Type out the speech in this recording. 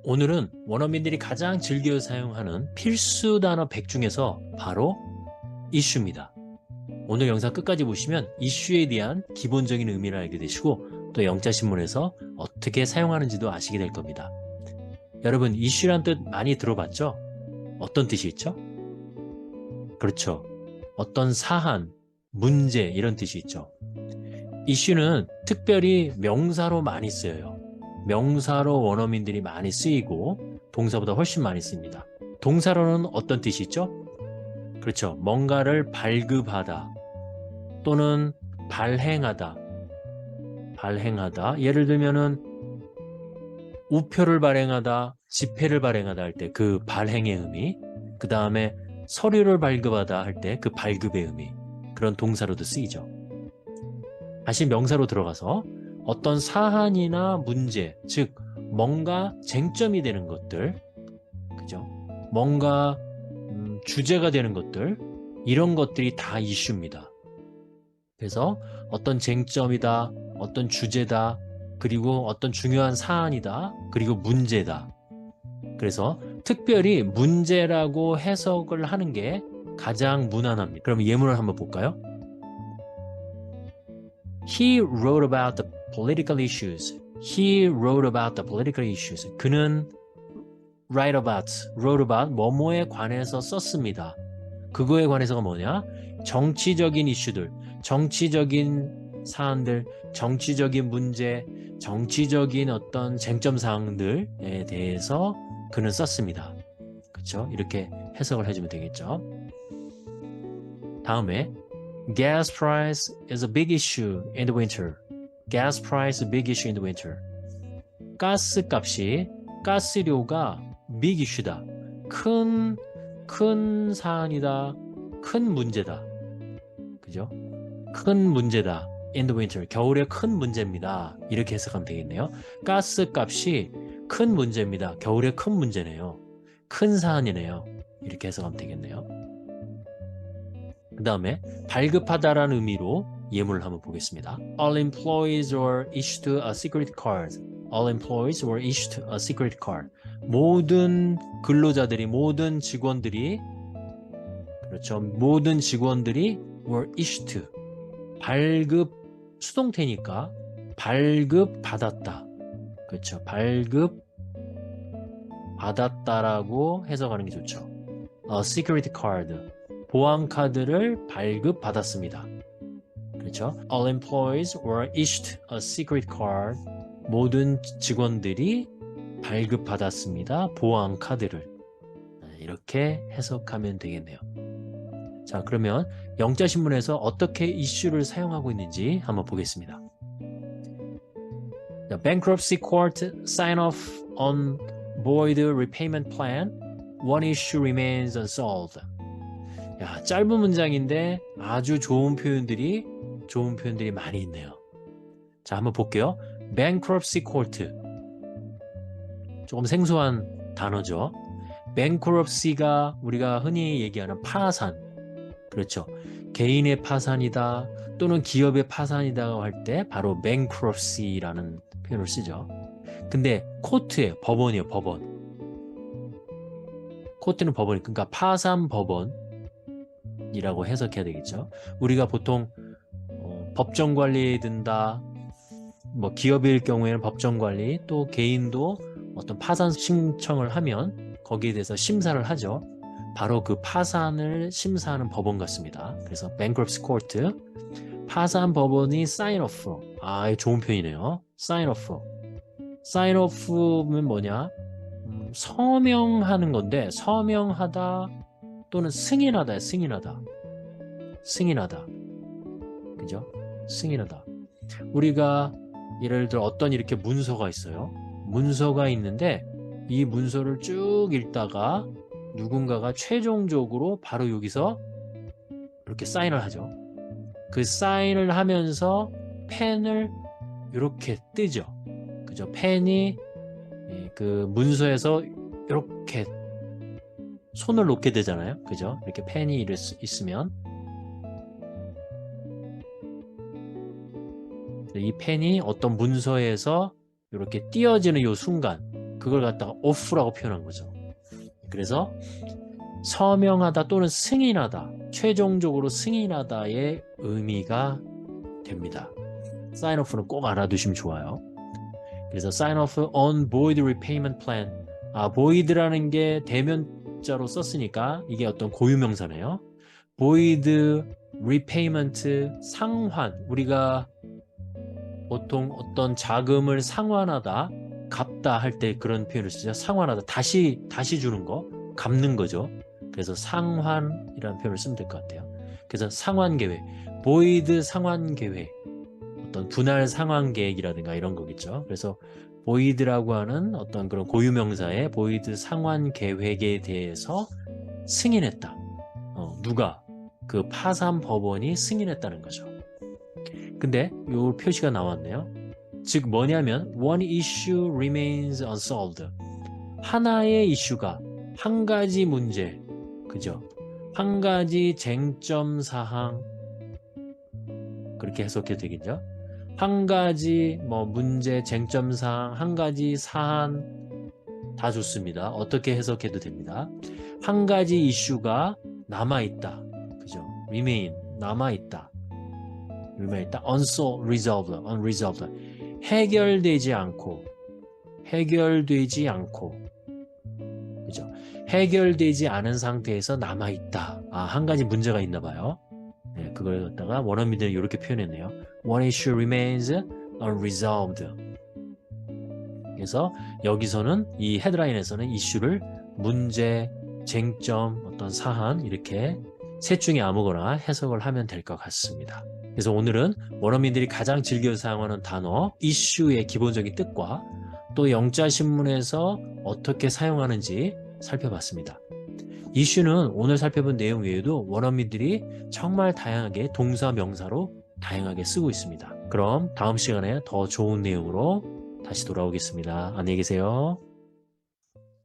오늘은 원어민들이 가장 즐겨 사용하는 필수 단어 100 중에서 바로 이슈입니다. 오늘 영상 끝까지 보시면 이슈에 대한 기본적인 의미를 알게 되시고 또 영자신문에서 어떻게 사용하는지도 아시게 될 겁니다. 여러분, 이슈란 뜻 많이 들어봤죠? 어떤 뜻이 있죠? 그렇죠. 어떤 사안, 문제 이런 뜻이 있죠. 이슈는 특별히 명사로 많이 쓰여요. 명사로 원어민들이 많이 쓰이고 동사보다 훨씬 많이 씁니다. 동사로는 어떤 뜻이 있죠? 그렇죠. 뭔가를 발급하다 또는 발행하다. 발행하다. 예를 들면은 우표를 발행하다, 지폐를 발행하다 할 때 그 발행의 의미, 그 다음에 서류를 발급하다 할 때 그 발급의 의미, 그런 동사로도 쓰이죠. 다시 명사로 들어가서 어떤 사안이나 문제, 즉 뭔가 쟁점이 되는 것들, 그죠? 뭔가 주제가 되는 것들, 이런 것들이 다 이슈입니다. 그래서 어떤 쟁점이다, 어떤 주제다, 그리고 어떤 중요한 사안이다, 그리고 문제다. 그래서 특별히 문제라고 해석을 하는 게 가장 무난합니다. 그럼 예문을 한번 볼까요? He wrote about the political issues. He wrote about the political issues. 그는 wrote about, 뭐뭐에 관해서 썼습니다. 그거에 관해서가 뭐냐? 정치적인 이슈들, 정치적인 사안들, 정치적인 문제, 정치적인 어떤 쟁점 사항들에 대해서 그는 썼습니다. 그렇죠? 이렇게 해석을 해주면 되겠죠. 다음에 Gas price is a big issue in the winter. Gas price is a big issue in the winter. 가스 값이, 가스료가 big issue다. 큰 사안이다. 큰 문제다. 그죠? 큰 문제다. In the winter. 겨울에 큰 문제입니다. 이렇게 해석하면 되겠네요. 가스 값이 큰 문제입니다. 겨울에 큰 문제네요. 큰 사안이네요. 이렇게 해석하면 되겠네요. 그 다음에 발급하다라는 의미로 예문을 한번 보겠습니다. All employees were issued a secret card. All employees were issued a secret card. 모든 근로자들이, 모든 직원들이, 그렇죠. 모든 직원들이 were issued. 발급, 수동태니까 발급 받았다. 그렇죠. 발급 받았다라고 해석하는 게 좋죠. A secret card. 보안 카드를 발급받았습니다. 그렇죠? All employees were issued a secret card. 모든 직원들이 발급받았습니다. 보안 카드를. 이렇게 해석하면 되겠네요. 자, 그러면 영자신문에서 어떻게 이슈를 사용하고 있는지 한번 보겠습니다. The bankruptcy court sign off on void repayment plan. One issue remains unsolved. 야, 짧은 문장인데 아주 좋은 표현들이 많이 있네요. 자, 한번 볼게요. bankruptcy court. 조금 생소한 단어죠. bankruptcy가 우리가 흔히 얘기하는 파산. 그렇죠. 개인의 파산이다 또는 기업의 파산이다 할 때 바로 bankruptcy라는 표현을 쓰죠. 근데 코트에 법원이에요. 법원. 코트는 법원이, 그러니까 파산 법원 이라고 해석해야 되겠죠. 우리가 보통 법정 관리에 든다. 뭐 기업일 경우에는 법정 관리, 또 개인도 어떤 파산 신청을 하면 거기에 대해서 심사를 하죠. 바로 그 파산을 심사하는 법원 같습니다. 그래서 bankruptcy court, 파산 법원이 sign off. 아, 좋은 표현이네요. sign off. sign off는 뭐냐? 서명하는 건데 서명하다 또는 승인하다, 승인하다. 승인하다. 그죠? 승인하다. 우리가 예를 들어 어떤 이렇게 문서가 있어요. 문서가 있는데 이 문서를 쭉 읽다가 누군가가 최종적으로 바로 여기서 이렇게 사인을 하죠. 그 사인을 하면서 펜을 이렇게 뜨죠. 그죠? 펜이 그 문서에서 이렇게 손을 놓게 되잖아요. 그죠? 이렇게 펜이 있으면 이 펜이 어떤 문서에서 이렇게 띄어지는 이 순간, 그걸 갖다가 off라고 표현한 거죠. 그래서 서명하다 또는 승인하다, 최종적으로 승인하다의 의미가 됩니다. sign off는 꼭 알아두시면 좋아요. 그래서 sign off on void repayment plan. void라는 게 대면자로 썼으니까 이게 어떤 고유명사네요. void repayment 상환. 우리가 보통 어떤 자금을 상환하다, 갚다 할 때 그런 표현을 쓰죠. 상환하다, 다시 주는 거, 갚는 거죠. 그래서 상환이라는 표현을 쓰면 될 것 같아요. 그래서 상환 계획, void 상환 계획, 어떤 분할 상환 계획이라든가 이런 거겠죠. 그래서 void라고 하는 어떤 그런 고유명사의 void 상환 계획에 대해서 승인했다. 누가? 그 파산 법원이 승인했다는 거죠. 근데 요 표시가 나왔네요. 즉 뭐냐면 one issue remains unsolved. 하나의 이슈가, 한 가지 문제, 그죠? 한 가지 쟁점 사항, 그렇게 해석해도 되겠죠? 한 가지 문제, 쟁점 사항, 한 가지 사안 다 좋습니다. 어떻게 해석해도 됩니다. 한 가지 이슈가 남아있다. 그죠? remain, 남아있다. unresolved. 해결되지 않고. 그죠? 해결되지 않은 상태에서 남아있다. 한 가지 문제가 있나 봐요. 네, 그걸 갖다가 원어민들이 이렇게 표현했네요. One issue remains unresolved. 그래서 여기서는 이 헤드라인에서는 이슈를 문제, 쟁점, 어떤 사안 이렇게 셋 중에 아무거나 해석을 하면 될 것 같습니다. 그래서 오늘은 원어민들이 가장 즐겨 사용하는 단어 이슈의 기본적인 뜻과 또 영자신문에서 어떻게 사용하는지 살펴봤습니다. 이슈는 오늘 살펴본 내용 외에도 원어민들이 정말 다양하게 동사, 명사로 다양하게 쓰고 있습니다. 그럼 다음 시간에 더 좋은 내용으로 다시 돌아오겠습니다. 안녕히 계세요.